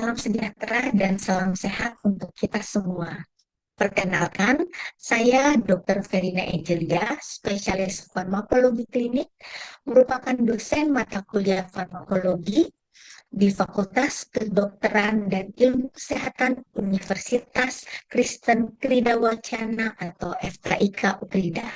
Salam sejahtera dan salam sehat untuk kita semua. Perkenalkan, saya Dr. Verina Angelia, spesialis farmakologi klinik, merupakan dosen mata kuliah farmakologi di Fakultas Kedokteran dan Ilmu Kesehatan Universitas Kristen Krida Wacana atau FKIK Ukrida.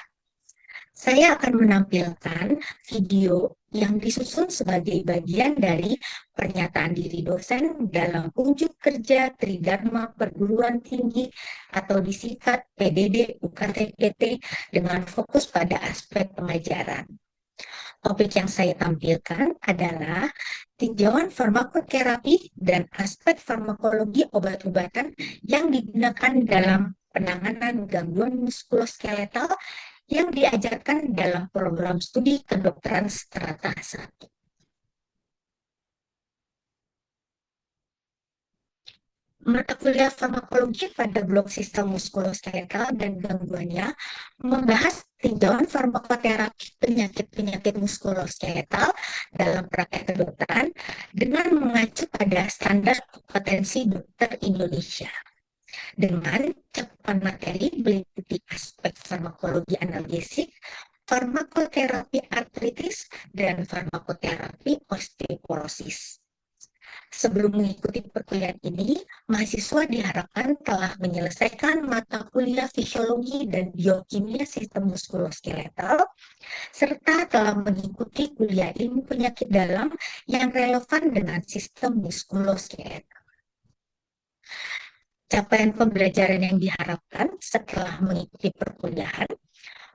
Saya akan menampilkan video yang disusun sebagai bagian dari pernyataan diri dosen dalam unjuk kerja Tridharma Perguruan Tinggi atau disingkat PDD UKT-PT dengan fokus pada aspek pengajaran. Topik yang saya tampilkan adalah tinjauan farmakoterapi dan aspek farmakologi obat-obatan yang digunakan dalam penanganan gangguan muskuloskeletal yang diajarkan dalam program studi kedokteran strata 1. Mata kuliah farmakologi pada blok sistem muskuloskeletal dan gangguannya membahas tinjauan farmakoterapi penyakit-penyakit muskuloskeletal dalam praktek kedokteran dengan mengacu pada standar kompetensi dokter Indonesia. Dengan cakupan materi meliputi aspek farmakologi analgesik, farmakoterapi artritis, dan farmakoterapi osteoporosis. Sebelum mengikuti perkuliahan ini, mahasiswa diharapkan telah menyelesaikan mata kuliah fisiologi dan biokimia sistem muskuloskeletal, serta telah mengikuti kuliah ilmu penyakit dalam yang relevan dengan sistem muskuloskeletal. Capaian pembelajaran yang diharapkan setelah mengikuti perkuliahan,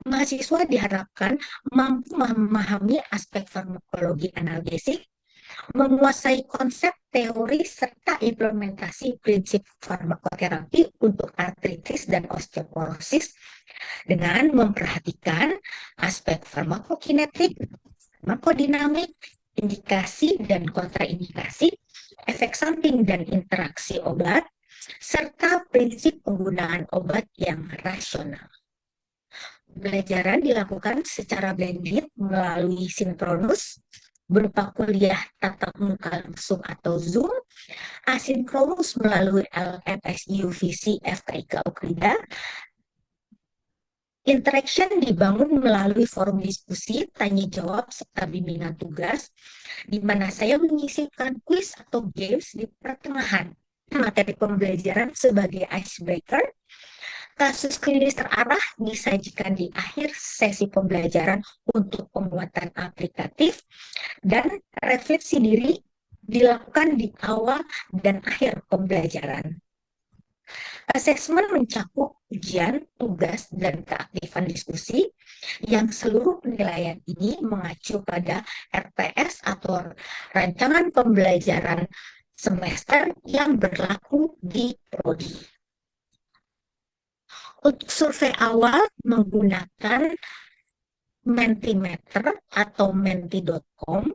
mahasiswa diharapkan mampu memahami aspek farmakologi analgesik, menguasai konsep teori serta implementasi prinsip farmakoterapi untuk artritis dan osteoporosis dengan memperhatikan aspek farmakokinetik, farmakodinamik, indikasi dan kontraindikasi, efek samping dan interaksi obat, serta prinsip penggunaan obat yang rasional. Pembelajaran dilakukan secara blended melalui sinkronus, berupa kuliah tatap muka langsung atau Zoom, asinkronus melalui LMS UVC FKIK Ukrida. Interaction dibangun melalui forum diskusi, tanya jawab, serta bimbingan tugas, di mana saya menyisipkan kuis atau games di pertengahan materi pembelajaran sebagai icebreaker. Kasus klinis terarah disajikan di akhir sesi pembelajaran untuk penguatan aplikatif, dan refleksi diri dilakukan di awal dan akhir pembelajaran. Asesmen mencakup ujian, tugas, dan keaktifan diskusi yang seluruh penilaian ini mengacu pada RPS atau rancangan pembelajaran semester yang berlaku di prodi. Untuk survei awal menggunakan Mentimeter atau menti.com,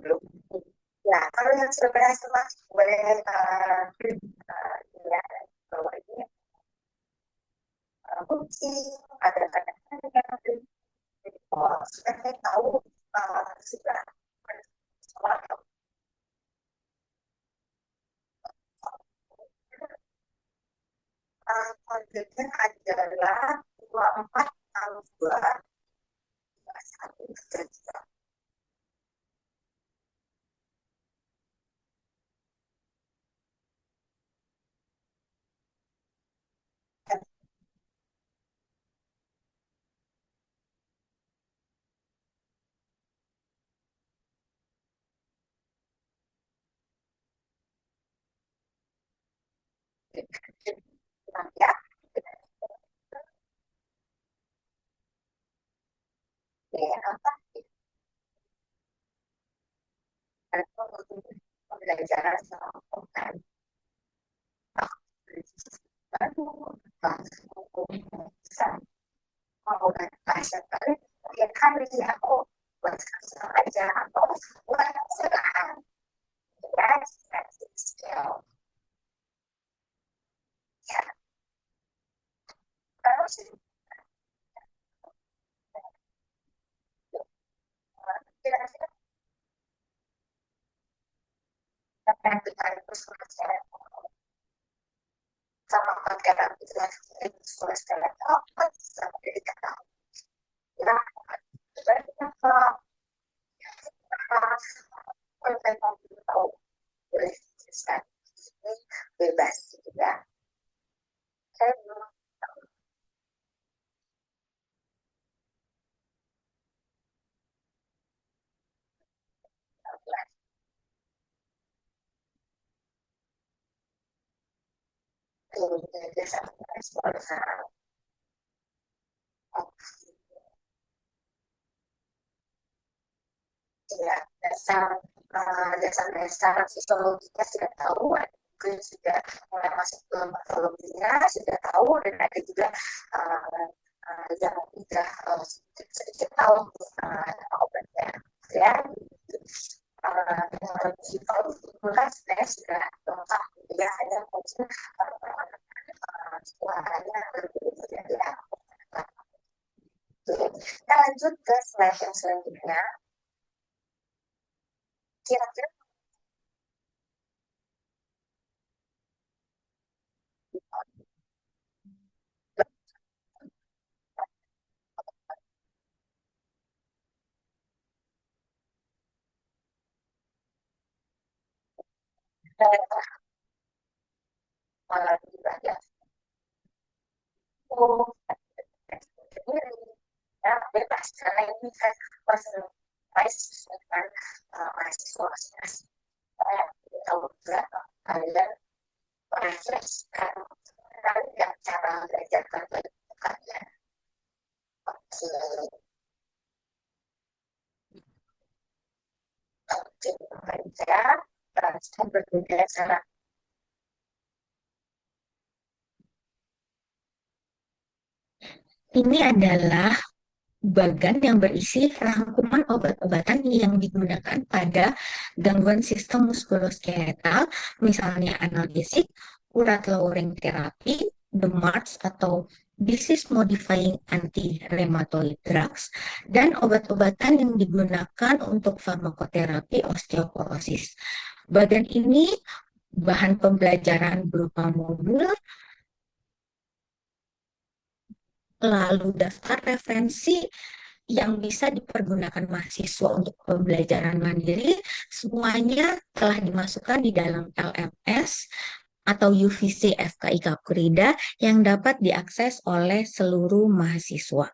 Belum. Ya, kalau yang sudah berhasil masuk boleh ya, bahwa ini kunci ada kadang-kadang sudah saya tahu sudah targetnya adalah 24 kalau 2 1 ya, ya apa pembelajaran sama online baru bisa mau bahasa baru ya kan ya aku buat aja atau buat serang ya skill ya terus kira-kira apa yang kita harus sama pakai itu sekolah apa sampai dikatakan ya berarti kalau tahu boleh bebas juga saya belum tahu biasa sekolah ya dasar dasar-dasar psikologinya sudah tahu mungkin sudah mulai masuk ke patologinya sudah tahu dan ada juga yang sudah sedikit tahu obatnya ya kalau mulai sebenarnya sudah lengkap ya hanya mungkin suaranya berbeda ya. Kita lanjut ke slide yang selanjutnya. Kira-kira malah ibadah oh, sendiri ya bebas karena ini kan personalize dengan mahasiswa saya tahu juga kalian merefleksikan kalian cara belajar kalian oke oke baca dan berbeda cara ini adalah bagan yang berisi rangkuman obat-obatan yang digunakan pada gangguan sistem muskuloskeletal, misalnya analgesik, urat lowering therapy, DMARDS atau disease modifying anti-rheumatoid drugs, dan obat-obatan yang digunakan untuk farmakoterapi osteoporosis. Bagan ini bahan pembelajaran berupa modul, lalu daftar referensi yang bisa dipergunakan mahasiswa untuk pembelajaran mandiri, semuanya telah dimasukkan di dalam LMS atau UVC FKI Kapgrida yang dapat diakses oleh seluruh mahasiswa.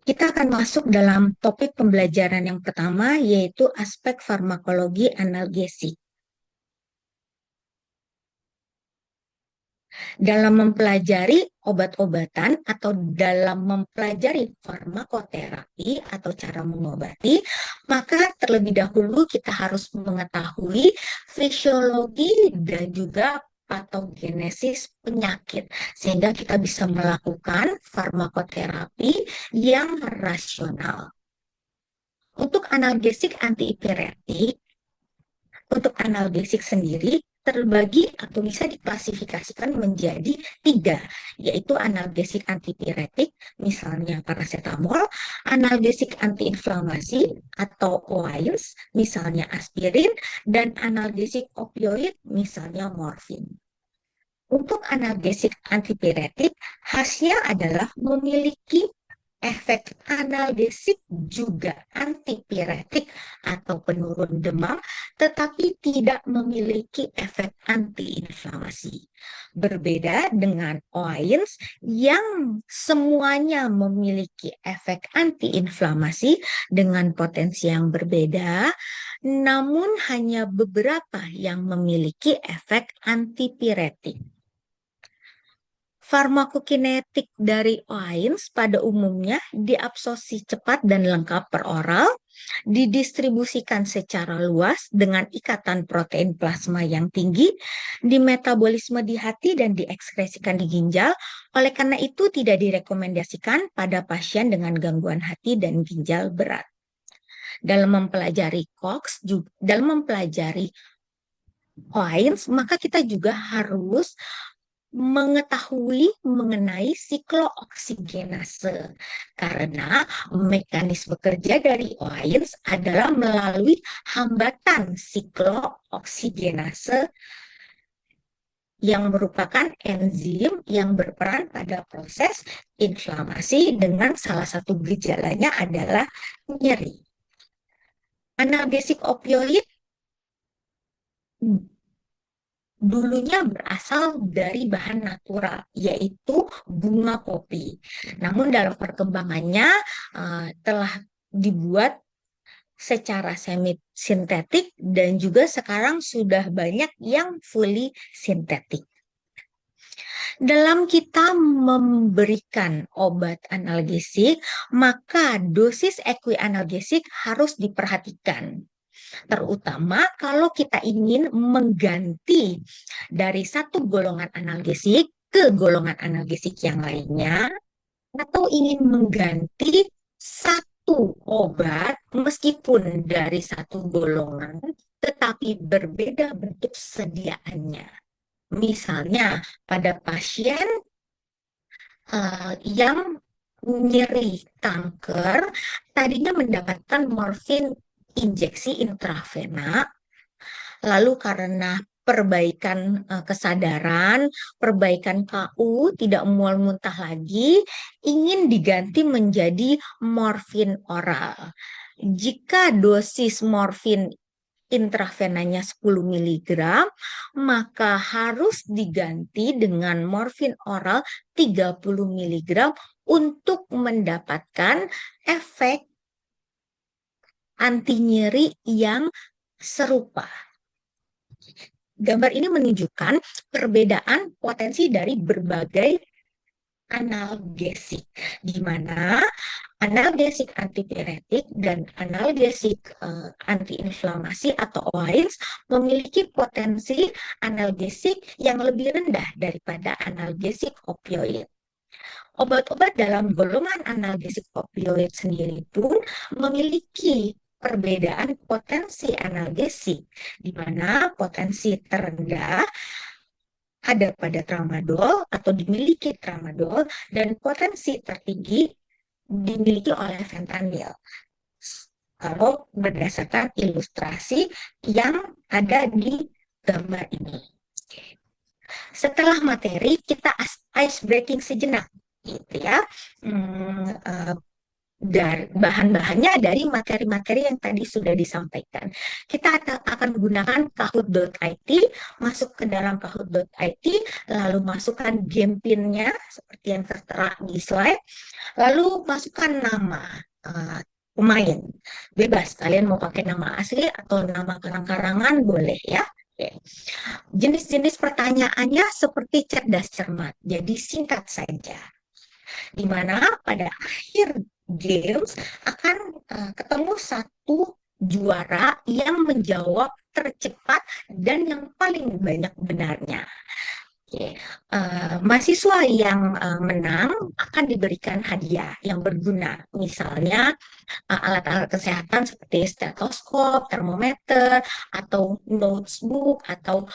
Kita akan masuk dalam topik pembelajaran yang pertama, yaitu aspek farmakologi analgesik. Dalam mempelajari obat-obatan atau dalam mempelajari farmakoterapi atau cara mengobati, maka terlebih dahulu kita harus mengetahui fisiologi dan juga patogenesis penyakit, sehingga kita bisa melakukan farmakoterapi yang rasional. Untuk analgesik antipiretik, untuk analgesik sendiri terbagi atau bisa diklasifikasikan menjadi tiga, yaitu analgesik antipiretik, misalnya paracetamol, analgesik antiinflamasi atau OAINS, misalnya aspirin, dan analgesik opioid, misalnya morfin. Untuk analgesik antipiretik, khasnya adalah memiliki efek analgesik juga antipiretik atau penurun demam, tetapi tidak memiliki efek antiinflamasi. Berbeda dengan OAINS yang semuanya memiliki efek antiinflamasi dengan potensi yang berbeda, namun hanya beberapa yang memiliki efek antipiretik. Farmakokinetik dari OAINS pada umumnya diabsorpsi cepat dan lengkap per oral, didistribusikan secara luas dengan ikatan protein plasma yang tinggi, dimetabolisme di hati dan diekskresikan di ginjal. Oleh karena itu tidak direkomendasikan pada pasien dengan gangguan hati dan ginjal berat. Dalam mempelajari COX, dalam mempelajari OAINS, maka kita juga harus mengetahui mengenai siklooksigenase, karena mekanisme kerja dari OAINS adalah melalui hambatan siklooksigenase yang merupakan enzim yang berperan pada proses inflamasi dengan salah satu gejalanya adalah nyeri. Analgesik opioid dulunya berasal dari bahan natural, yaitu bunga kopi. Namun dalam perkembangannya telah dibuat secara semi-sintetik dan juga sekarang sudah banyak yang fully sintetik. Dalam kita memberikan obat analgesik, maka dosis equianalgesik harus diperhatikan. Terutama kalau kita ingin mengganti dari satu golongan analgesik ke golongan analgesik yang lainnya, atau ingin mengganti satu obat meskipun dari satu golongan, tetapi berbeda bentuk sediaannya. Misalnya pada pasien yang nyeri kanker, tadinya mendapatkan morfin injeksi intravena, lalu karena perbaikan kesadaran, perbaikan KU, tidak mual muntah lagi, ingin diganti menjadi morfin oral. Jika dosis morfin intravenanya 10 mg, maka harus diganti dengan morfin oral 30 mg untuk mendapatkan efek anti nyeri yang serupa. Gambar ini menunjukkan perbedaan potensi dari berbagai analgesik, di mana analgesik antipiretik dan analgesik antiinflamasi atau OAINS memiliki potensi analgesik yang lebih rendah daripada analgesik opioid. Obat-obat dalam golongan analgesik opioid sendiri pun memiliki perbedaan potensi analgesik, di mana potensi terendah ada pada tramadol atau dimiliki tramadol, dan potensi tertinggi dimiliki oleh fentanyl. Kalau berdasarkan ilustrasi yang ada di gambar ini. Setelah materi, kita ice breaking sejenak, gitu ya. Dan bahan-bahannya dari materi-materi yang tadi sudah disampaikan. Kita akan menggunakan kahoot.it, masuk ke dalam kahoot.it, lalu masukkan game pin-nya seperti yang tertera di slide, lalu masukkan nama pemain. Bebas, kalian mau pakai nama asli atau nama karang-karangan boleh ya. Jenis-jenis pertanyaannya seperti cerdas cermat, jadi singkat saja. Di mana pada akhir games akan ketemu satu juara yang menjawab tercepat, dan yang paling banyak benarnya. Oke. Mahasiswa yang menang akan diberikan hadiah yang berguna, misalnya alat-alat kesehatan seperti stetoskop, termometer, atau notebook, atau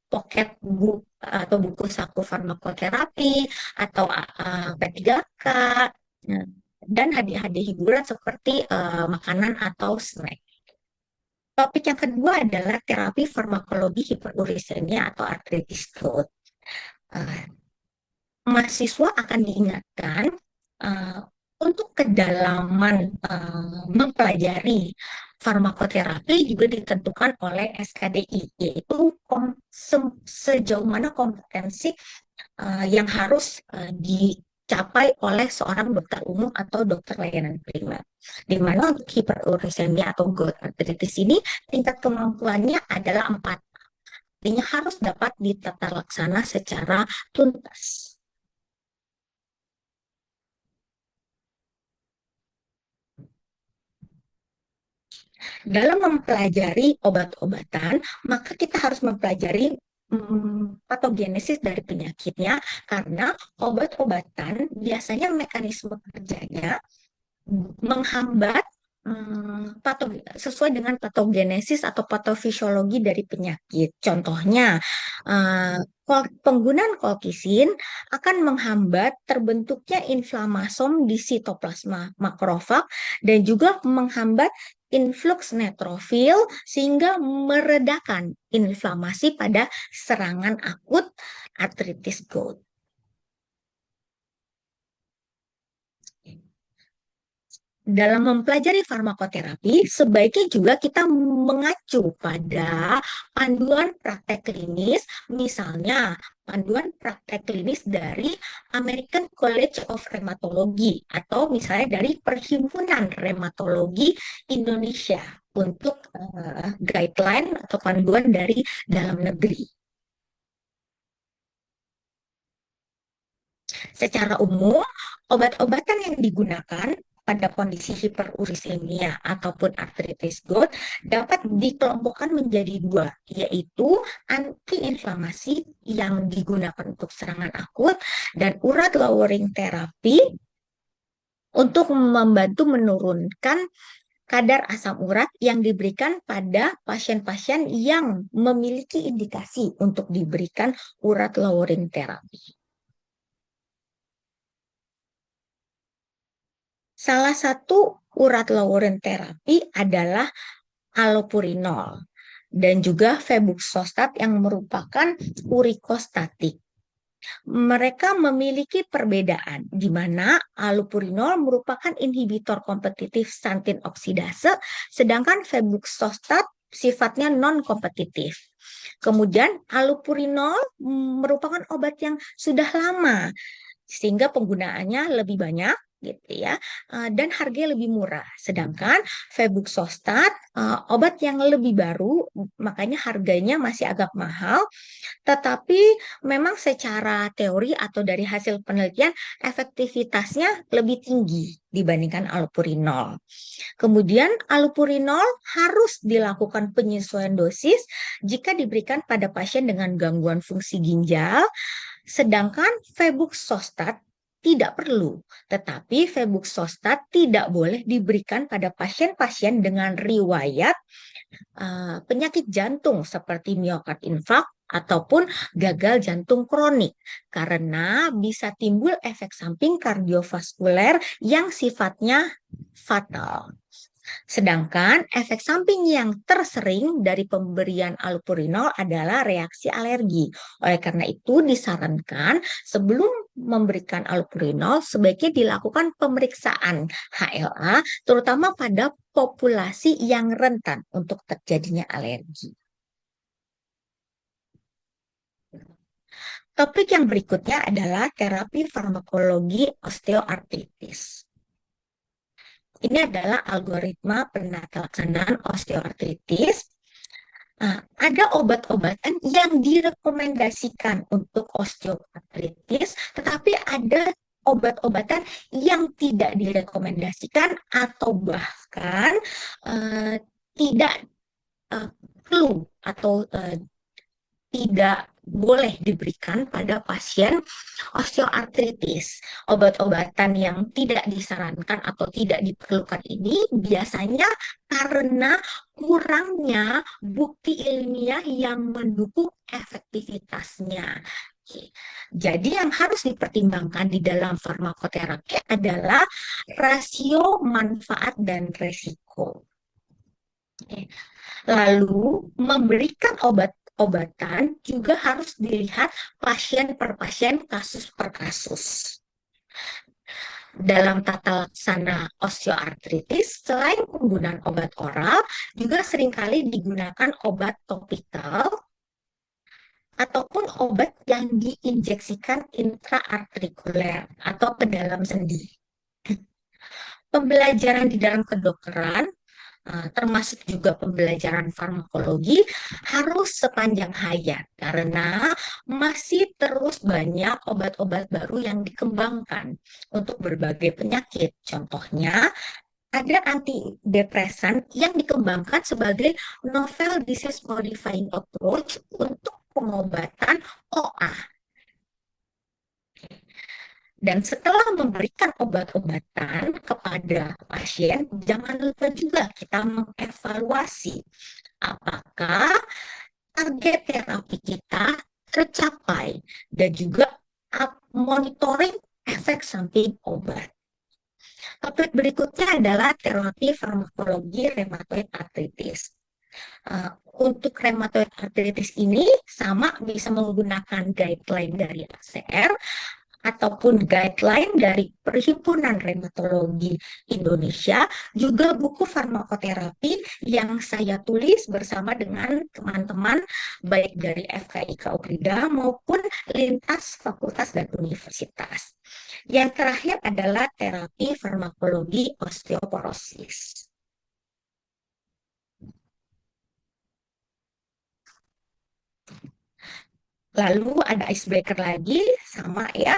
pocket book atau buku saku farmakoterapi, atau P3K, nah, dan hadiah-hadiah hiburan seperti makanan atau snack. Topik yang kedua adalah terapi farmakologi hiperurisemia atau artritis gout. Eh, Mahasiswa akan diingatkan uh, untuk kedalaman mempelajari farmakoterapi juga ditentukan oleh SKDI, yaitu sejauh mana kompetensi yang harus dicapai oleh seorang dokter umum atau dokter layanan primer. Di mana untuk hiperuricemia atau gout arthritis ini tingkat kemampuannya adalah 4. Artinya harus dapat ditata laksana secara tuntas. Dalam mempelajari obat-obatan, maka kita harus mempelajari patogenesis dari penyakitnya, karena obat-obatan biasanya mekanisme kerjanya menghambat sesuai dengan patogenesis atau patofisiologi dari penyakit. Contohnya, eh, penggunaan kolkisin akan menghambat terbentuknya inflamasom di sitoplasma makrofag dan juga menghambat influx neutrofil sehingga meredakan inflamasi pada serangan akut artritis gout. Dalam mempelajari farmakoterapi, sebaiknya juga kita mengacu pada panduan praktek klinis, misalnya panduan praktek klinis dari American College of Rheumatology atau misalnya dari Perhimpunan Rheumatologi Indonesia untuk guideline atau panduan dari dalam negeri. Secara umum, obat-obatan yang digunakan pada kondisi hiperurisemia ataupun artritis gout dapat dikelompokkan menjadi 2, yaitu antiinflamasi yang digunakan untuk serangan akut dan urat lowering therapy untuk membantu menurunkan kadar asam urat yang diberikan pada pasien-pasien yang memiliki indikasi untuk diberikan urat lowering therapy. Salah satu urat lowering terapi adalah allopurinol dan juga febuxostat yang merupakan urikostatik. Mereka memiliki perbedaan di mana allopurinol merupakan inhibitor kompetitif xantin oksidase, sedangkan febuxostat sifatnya non-kompetitif. Kemudian allopurinol merupakan obat yang sudah lama sehingga penggunaannya lebih banyak gitu ya, dan harganya lebih murah. Sedangkan febuxostat obat yang lebih baru, makanya harganya masih agak mahal, tetapi memang secara teori atau dari hasil penelitian efektivitasnya lebih tinggi dibandingkan allopurinol. Kemudian allopurinol harus dilakukan penyesuaian dosis jika diberikan pada pasien dengan gangguan fungsi ginjal, sedangkan febuxostat tidak perlu, tetapi febuxostat tidak boleh diberikan pada pasien-pasien dengan riwayat penyakit jantung seperti miokard infark ataupun gagal jantung kronik, karena bisa timbul efek samping kardiovaskuler yang sifatnya fatal. Sedangkan efek samping yang tersering dari pemberian allopurinol adalah reaksi alergi. Oleh karena itu disarankan sebelum memberikan allopurinol sebaiknya dilakukan pemeriksaan HLA terutama pada populasi yang rentan untuk terjadinya alergi. Topik yang berikutnya adalah terapi farmakologi osteoartritis. Ini adalah algoritma penata laksanaan osteoartritis. Nah, ada obat-obatan yang direkomendasikan untuk osteoartritis, tetapi ada obat-obatan yang tidak direkomendasikan atau bahkan tidak perlu atau tidak boleh diberikan pada pasien osteoartritis. Obat-obatan yang tidak disarankan atau tidak diperlukan ini biasanya karena kurangnya bukti ilmiah yang mendukung efektivitasnya. Oke. Jadi yang harus dipertimbangkan di dalam farmakoterapi adalah rasio manfaat dan resiko. Oke. Lalu, memberikan obat-obatan juga harus dilihat pasien per pasien, kasus per kasus. Dalam tata laksana osteoartritis, selain penggunaan obat oral, juga seringkali digunakan obat topikal ataupun obat yang diinjeksikan intraartikuler atau ke dalam sendi. Pembelajaran di dalam kedokteran termasuk juga pembelajaran farmakologi harus sepanjang hayat karena masih terus banyak obat-obat baru yang dikembangkan untuk berbagai penyakit. Contohnya, ada antidepresan yang dikembangkan sebagai novel disease modifying approach untuk pengobatan OA. Dan setelah memberikan obat-obatan kepada pasien, jangan lupa juga kita mengevaluasi apakah target terapi kita tercapai dan juga monitoring efek samping obat. Topik berikutnya adalah terapi farmakologi rheumatoid arthritis. Untuk rheumatoid arthritis ini sama bisa menggunakan guideline dari ACR ataupun guideline dari Perhimpunan Rheumatologi Indonesia, juga buku farmakoterapi yang saya tulis bersama dengan teman-teman baik dari FKIK Ukrida maupun lintas fakultas dan universitas. Yang terakhir adalah terapi farmakologi osteoporosis. Lalu ada icebreaker lagi, sama ya.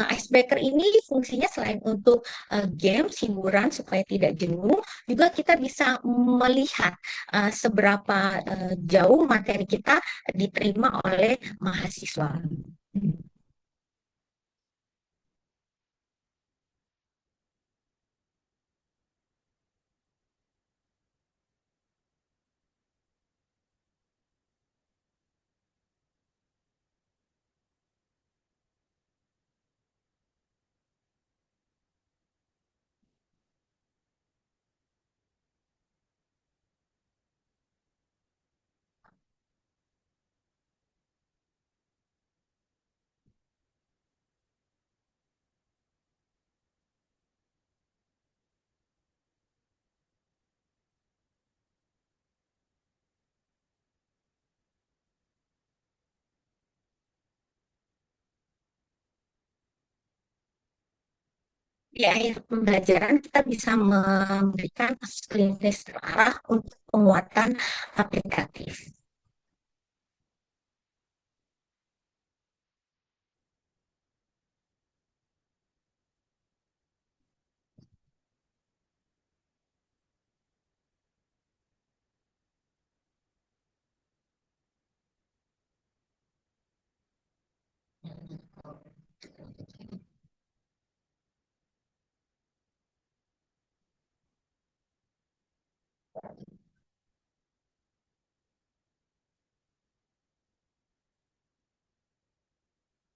Icebreaker ini fungsinya selain untuk games, hiburan supaya tidak jenuh, juga kita bisa melihat seberapa jauh materi kita diterima oleh mahasiswa. Di akhir pembelajaran kita bisa memberikan kasus klinis terarah untuk penguatan aplikatif.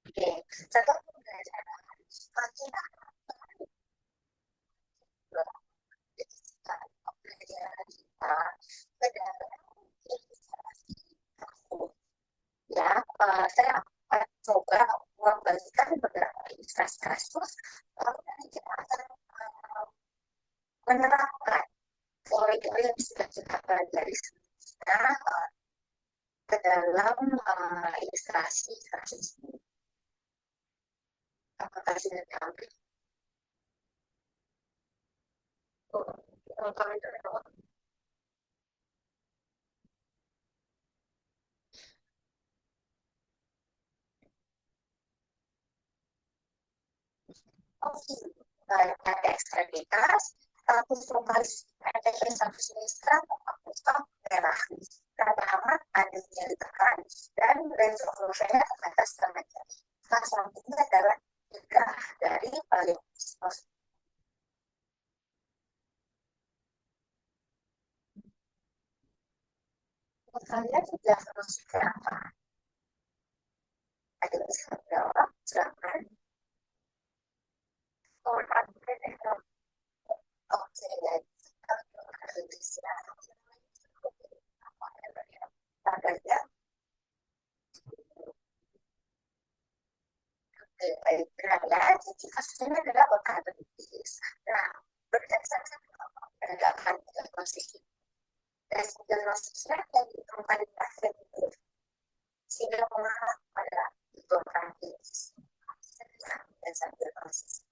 Oke, setelah pembelajaran, kita pembelajaran kita ke dalam ilustrasi kasus. Ya, saya akan coba membagikan beberapa ilustrasi kasus, lalu nanti kita akan menerapkan teori-teori yang sudah kita pelajari sebelumnya ke dalam ilustrasi kasus ini. Apakah sudah diambil? Ada ekstremitas, status vokalis ada satu semester, atau merah. pertama adanya ditekan dan range of motion-nya ke atas setengah jari. Fase selanjutnya adalah cegah dari paleostosis. Kalian sudah selesai apa? Ada bisa jawab, silakan. Oh, oke, jadi kalau bisa ya. Baik, nah, jadi kasusnya adalah ortodontis. Nah, berdasarkan penegakan diagnosis dan diagnosisnya yang ditemukan di pasien itu sehingga mengarah pada hipotransis dan diagnosis.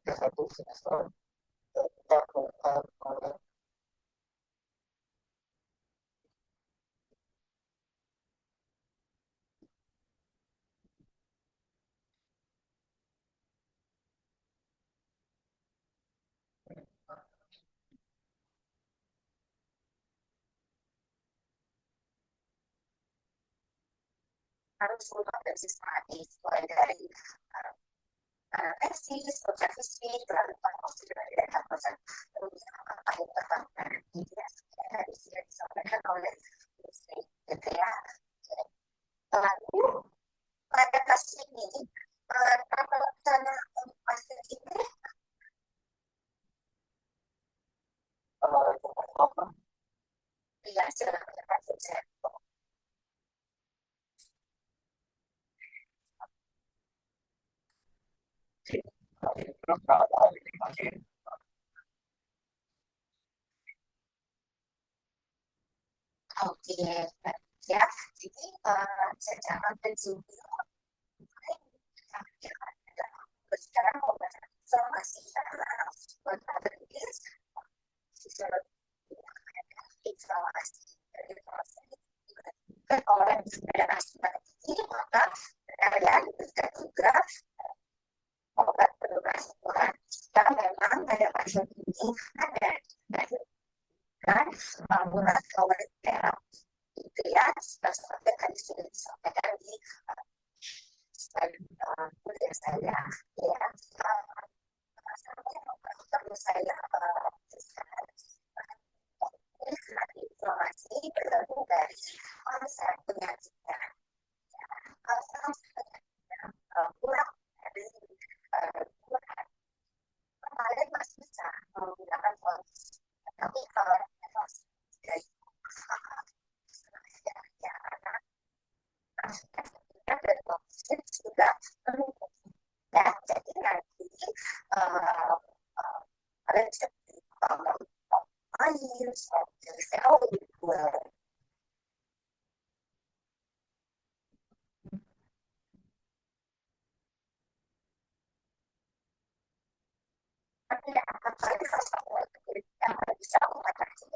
Satu semester harus ada sistematis mulai dari tesis, observasi, lalu konstruksi dan proses kemudian apa yang terkait ini tadi sudah disampaikan oleh gitu ya. Lalu pada kasus ini pelaksanaan pasien ini ya silakan pasien saya. Oke, ya. Jadi secara prinsipil sekarang informasi informasi dari proses kan orang ada aspek ini maka kalian bisa juga obat penugas obat jika memang ada pasien ini ada kan bangunan obat terapi itu ya seperti tadi sudah disampaikan di slide kuliah saya ya perlu saya informasi bergabung dari konsep penyakitnya kalau kurang dari kemarin masih bisa menggunakan font tapi kalau dari ya anak dari font sudah menunggu ya jadi nanti ada seperti air seperti sel tapi akan saya bisa mengatasi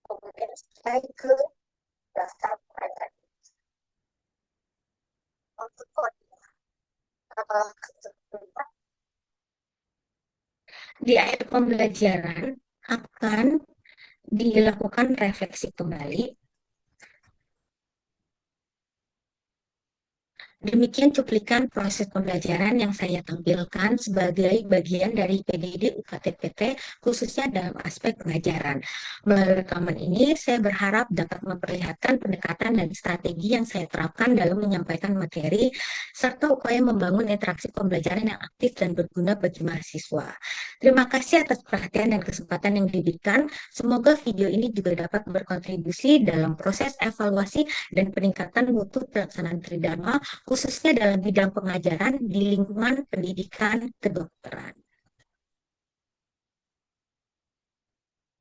kemudian saya ke daftar pelajaran untuk di akhir pembelajaran akan dilakukan refleksi kembali Demikian cuplikan proses pembelajaran yang saya tampilkan sebagai bagian dari PDD UKT-PT, khususnya dalam aspek pengajaran. Melalui rekaman ini, saya berharap dapat memperlihatkan pendekatan dan strategi yang saya terapkan dalam menyampaikan materi, serta upaya membangun interaksi pembelajaran yang aktif dan berguna bagi mahasiswa. Terima kasih atas perhatian dan kesempatan yang diberikan. Semoga video ini juga dapat berkontribusi dalam proses evaluasi dan peningkatan mutu pelaksanaan Tridharma, khususnya dalam bidang pengajaran di lingkungan pendidikan kedokteran.